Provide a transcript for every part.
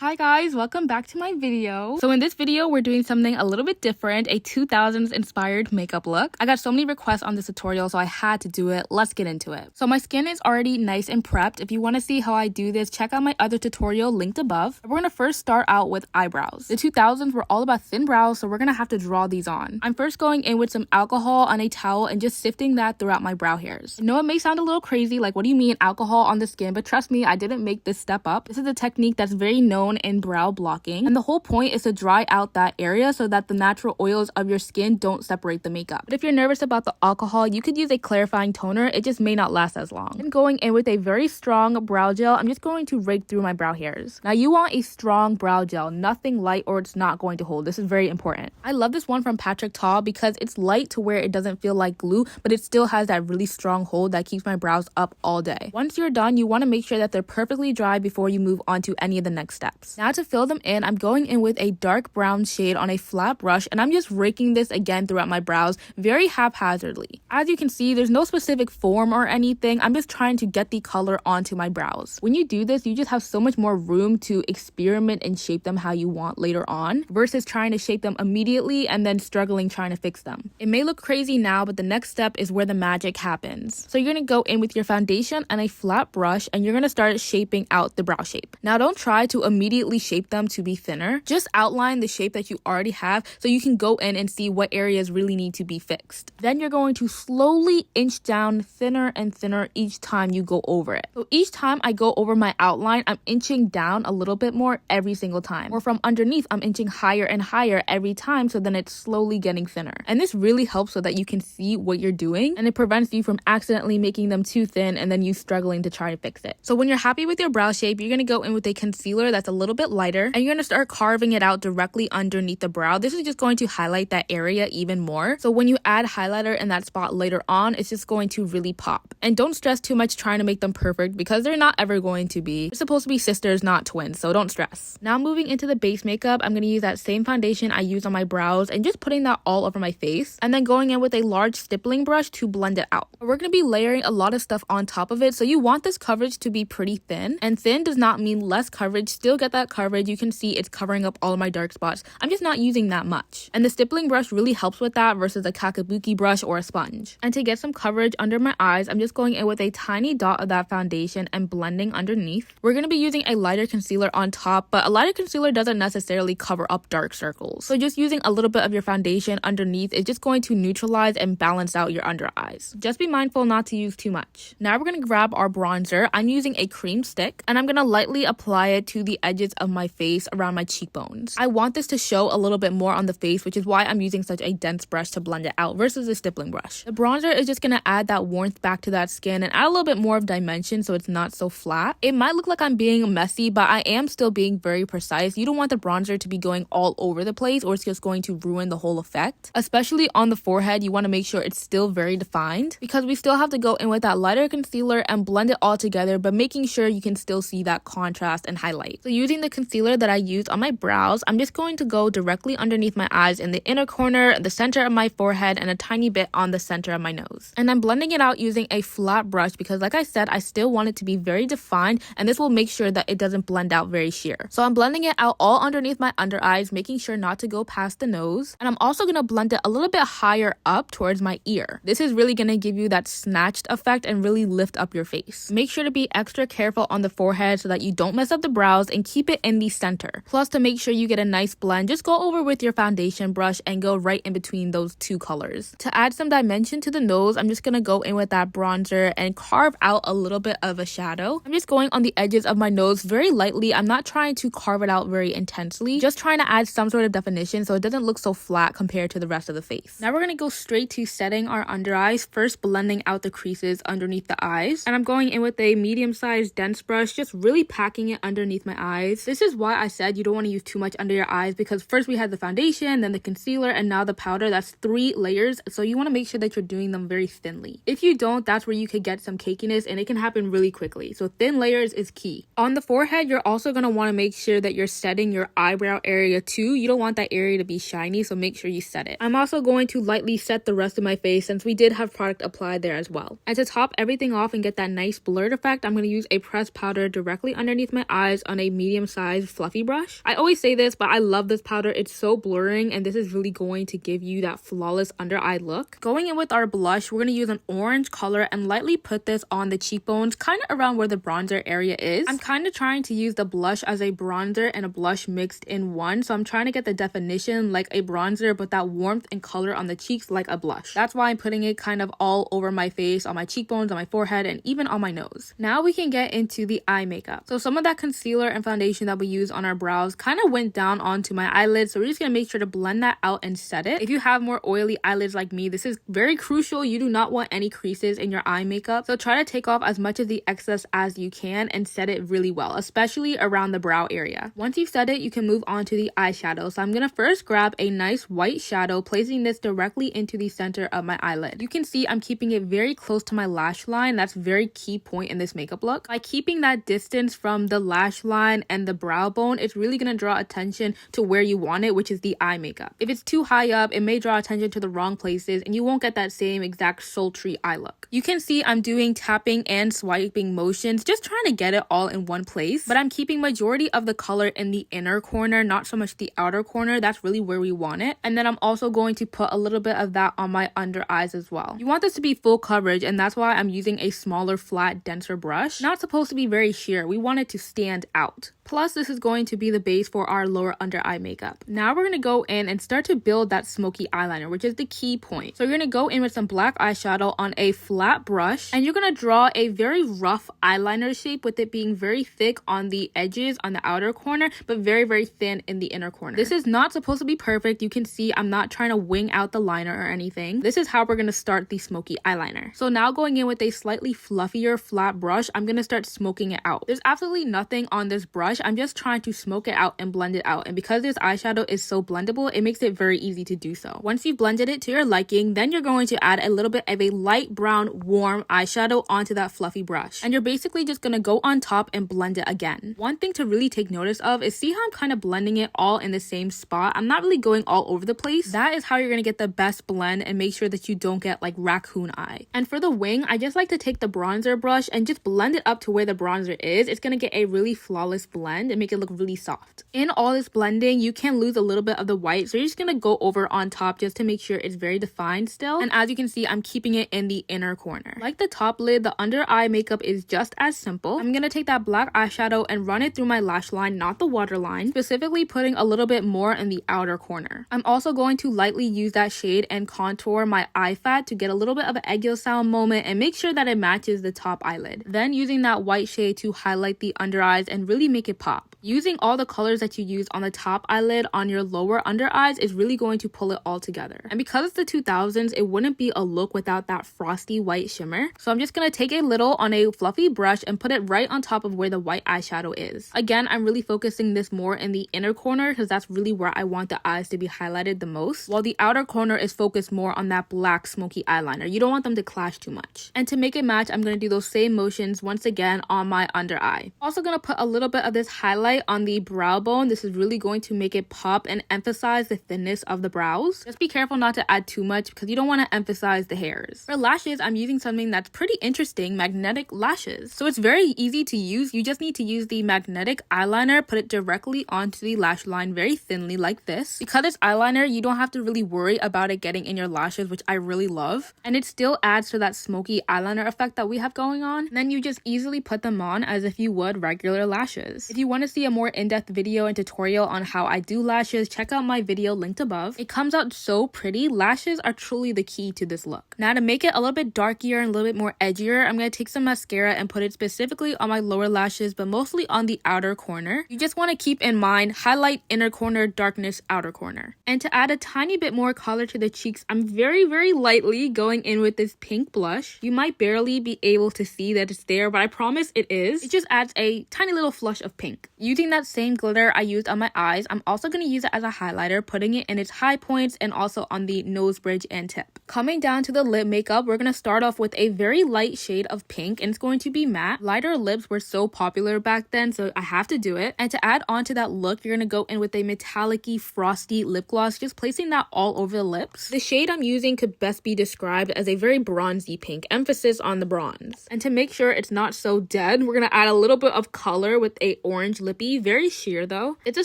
Hi guys, welcome back to my video. So in this video, we're doing something a little bit different, a 2000s inspired makeup look. I got so many requests on this tutorial, so I had to do it. Let's get into it. So my skin is already nice and prepped. If you want to see how I do this, check out my other tutorial linked above. We're going to first start out with eyebrows. The 2000s were all about thin brows, so we're going to have to draw these on. I'm first going in with some alcohol on a towel and just sifting that throughout my brow hairs. I know it may sound a little crazy, like what do you mean alcohol on the skin? But trust me, I didn't make this step up. This is a technique that's very known in brow blocking, and the whole point is to dry out that area so that the natural oils of your skin don't separate the makeup. But if you're nervous about the alcohol, you could use a clarifying toner. It just may not last as long. And going in with a very strong brow gel, I'm just going to rake through my brow hairs. Now you want a strong brow gel, nothing light or it's not going to hold. This is very important. I love this one from Patrick Ta because it's light to where it doesn't feel like glue, but it still has that really strong hold that keeps my brows up all day. Once you're done, you want to make sure that they're perfectly dry before you move on to any of the next steps. Now to fill them in, I'm going in with a dark brown shade on a flat brush, and I'm just raking this again throughout my brows very haphazardly. As you can see, there's no specific form or anything. I'm just trying to get the color onto my brows. When you do this, you just have so much more room to experiment and shape them how you want later on versus trying to shape them immediately and then struggling trying to fix them. It may look crazy now, but the next step is where the magic happens. So you're going to go in with your foundation and a flat brush, and you're going to start shaping out the brow shape. Now don't try to immediately shape them to be thinner. Just outline the shape that you already have so you can go in and see what areas really need to be fixed. Then you're going to slowly inch down thinner and thinner each time you go over it. So each time I go over my outline, I'm inching down a little bit more every single time. Or from underneath, I'm inching higher and higher every time, so then it's slowly getting thinner. And this really helps so that you can see what you're doing, and it prevents you from accidentally making them too thin and then you struggling to try to fix it. So when you're happy with your brow shape, you're going to go in with a concealer that's a little bit lighter, and you're going to start carving it out directly underneath the brow. This is just going to highlight that area even more. So when you add highlighter in that spot later on, it's just going to really pop. And don't stress too much trying to make them perfect because they're not ever going to be. They're supposed to be sisters, not twins, so don't stress. Now moving into the base makeup, I'm going to use that same foundation I used on my brows and just putting that all over my face, and then going in with a large stippling brush to blend it out. We're going to be layering a lot of stuff on top of it, so you want this coverage to be pretty thin, and thin does not mean less coverage. Still get that coverage. You can see it's covering up all of my dark spots. I'm just not using that much, and the stippling brush really helps with that versus a kakabuki brush or a sponge. And to get some coverage under my eyes, I'm just going in with a tiny dot of that foundation and blending underneath. We're going to be using a lighter concealer on top, but a lighter concealer doesn't necessarily cover up dark circles, so just using a little bit of your foundation underneath is just going to neutralize and balance out your under eyes. Just be mindful not to use too much. Now we're going to grab our bronzer. I'm using a cream stick, and I'm going to lightly apply it to the edges of my face around my cheekbones. I want this to show a little bit more on the face, which is why I'm using such a dense brush to blend it out versus a stippling brush. The bronzer is just going to add that warmth back to that skin and add a little bit more of dimension so it's not so flat. It might look like I'm being messy, but I am still being very precise. You don't want the bronzer to be going all over the place or it's just going to ruin the whole effect. Especially on the forehead, you want to make sure it's still very defined because we still have to go in with that lighter concealer and blend it all together, but making sure you can still see that contrast and highlight. So using the concealer that I used on my brows, I'm just going to go directly underneath my eyes in the inner corner, the center of my forehead, and a tiny bit on the center of my nose. And I'm blending it out using a flat brush because like I said, I still want it to be very defined, and this will make sure that it doesn't blend out very sheer. So I'm blending it out all underneath my under eyes, making sure not to go past the nose. And I'm also going to blend it a little bit higher up towards my ear. This is really going to give you that snatched effect and really lift up your face. Make sure to be extra careful on the forehead so that you don't mess up the brows, and keep it in the center. Plus, to make sure you get a nice blend, just go over with your foundation brush and go right in between those two colors. To add some dimension to the nose, I'm just going to go in with that bronzer and carve out a little bit of a shadow. I'm just going on the edges of my nose very lightly. I'm not trying to carve it out very intensely, just trying to add some sort of definition so it doesn't look so flat compared to the rest of the face. Now we're going to go straight to setting our under eyes, first blending out the creases underneath the eyes. And I'm going in with a medium-sized dense brush, just really packing it underneath my eyes. This is why I said you don't want to use too much under your eyes, because first we had the foundation, then the concealer, and now the powder. That's 3 layers, so you want to make sure that you're doing them very thinly. If you don't, that's where you could get some cakiness, and it can happen really quickly. So thin layers is key. On the forehead, you're also going to want to make sure that you're setting your eyebrow area too. You don't want that area to be shiny, so make sure you set it. I'm also going to lightly set the rest of my face since we did have product applied there as well. And to top everything off and get that nice blurred effect, I'm going to use a pressed powder directly underneath my eyes on a medium medium-sized fluffy brush. I always say this, but I love this powder. It's so blurring, and this is really going to give you that flawless under eye look. Going in with our blush, we're going to use an orange color and lightly put this on the cheekbones, kind of around where the bronzer area is. I'm kind of trying to use the blush as a bronzer and a blush mixed in one, so I'm trying to get the definition like a bronzer, but that warmth and color on the cheeks like a blush. That's why I'm putting it kind of all over my face, on my cheekbones, on my forehead, and even on my nose. Now we can get into the eye makeup. So some of that concealer and foundation that we use on our brows kind of went down onto my eyelids, so we're just going to make sure to blend that out and set it. If you have more oily eyelids like me, this is very crucial. You do not want any creases in your eye makeup, so try to take off as much of the excess as you can and set it really well, especially around the brow area. Once you've set it, you can move on to the eyeshadow. So I'm going to first grab a nice white shadow, placing this directly into the center of my eyelid. You can see I'm keeping it very close to my lash line. That's a very key point in this makeup look. By keeping that distance from the lash line and the brow bone, it's really going to draw attention to where you want it, which is the eye makeup. If it's too high up, it may draw attention to the wrong places and you won't get that same exact sultry eye look. You can see I'm doing tapping and swiping motions, just trying to get it all in one place, but I'm keeping majority of the color in the inner corner, not so much the outer corner. That's really where we want it. And then I'm also going to put a little bit of that on my under eyes as well. You want this to be full coverage, and that's why I'm using a smaller, flat, denser brush. Not supposed to be very sheer. We want it to stand out. Plus, this is going to be the base for our lower under eye makeup. Now we're going to go in and start to build that smoky eyeliner, which is the key point. So you're going to go in with some black eyeshadow on a flat brush, and you're going to draw a very rough eyeliner shape, with it being very thick on the edges on the outer corner, but very, very thin in the inner corner. This is not supposed to be perfect. You can see I'm not trying to wing out the liner or anything. This is how we're going to start the smoky eyeliner. So now going in with a slightly fluffier flat brush, I'm going to start smoking it out. There's absolutely nothing on this brush. I'm just trying to smoke it out and blend it out. And because this eyeshadow is so blendable, it makes it very easy to do so. Once you've blended it to your liking, then you're going to add a little bit of a light brown warm eyeshadow onto that fluffy brush. And you're basically just going to go on top and blend it again. One thing to really take notice of is see how I'm kind of blending it all in the same spot. I'm not really going all over the place. That is how you're going to get the best blend and make sure that you don't get like raccoon eye. And for the wing, I just like to take the bronzer brush and just blend it up to where the bronzer is. It's going to get a really flawless blend and make it look really soft. In all this blending, you can lose a little bit of the white, so you're just going to go over on top just to make sure it's very defined still. And as you can see, I'm keeping it in the inner corner. Like the top lid, the under eye makeup is just as simple. I'm going to take that black eyeshadow and run it through my lash line, not the waterline, specifically putting a little bit more in the outer corner. I'm also going to lightly use that shade and contour my eye fat to get a little bit of an egg yolk style moment and make sure that it matches the top eyelid. Then using that white shade to highlight the under eyes and really make it pop. Using all the colors that you use on the top eyelid on your lower under eyes is really going to pull it all together. And because it's the 2000s, it wouldn't be a look without that frosty white shimmer. So I'm just going to take a little on a fluffy brush and put it right on top of where the white eyeshadow is. Again, I'm really focusing this more in the inner corner because that's really where I want the eyes to be highlighted the most, while the outer corner is focused more on that black smoky eyeliner. You don't want them to clash too much. And to make it match, I'm going to do those same motions once again on my under eye. Also going to put a little bit of this highlight on the brow bone. This is really going to make it pop and emphasize the thinness of the brows. Just be careful not to add too much because you don't want to emphasize the hairs. For lashes, I'm using something that's pretty interesting, magnetic lashes. So it's very easy to use. You just need to use the magnetic eyeliner, put it directly onto the lash line very thinly like this. Because it's eyeliner, you don't have to really worry about it getting in your lashes, which I really love. And it still adds to that smoky eyeliner effect that we have going on. And then you just easily put them on as if you would regular lashes. If you want to see a more in-depth video and tutorial on how I do lashes, check out my video linked above. It comes out so pretty. Lashes are truly the key to this look. Now to make it a little bit darker and a little bit more edgier, I'm going to take some mascara and put it specifically on my lower lashes, but mostly on the outer corner. You just want to keep in mind, highlight inner corner, darkness outer corner. And to add a tiny bit more color to the cheeks, I'm very, very lightly going in with this pink blush. You might barely be able to see that it's there, but I promise it is. It just adds a tiny little flush of pink. Using that same glitter I used on my eyes, I'm also going to use it as a highlighter, putting it in its high points and also on the nose bridge and tip. Coming down to the lip makeup, we're going to start off with a very light shade of pink, and it's going to be matte. Lighter lips were so popular back then, so I have to do it. And to add on to that look, you're going to go in with a metallic-y, frosty lip gloss, just placing that all over the lips. The shade I'm using could best be described as a very bronzy pink, emphasis on the bronze. And to make sure it's not so dead, we're going to add a little bit of color with a orange lippy, very sheer though. It's a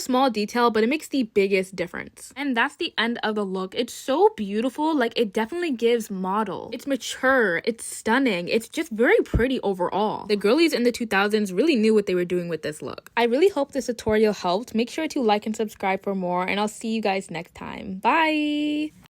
small detail, but it makes the biggest difference. And that's the end of the look. It's so beautiful. Like, it definitely gives model. It's mature. It's stunning. It's just very pretty overall. The girlies in the 2000s really knew what they were doing with this look. I really hope this tutorial helped. Make sure to like and subscribe for more, and I'll see you guys next time. Bye!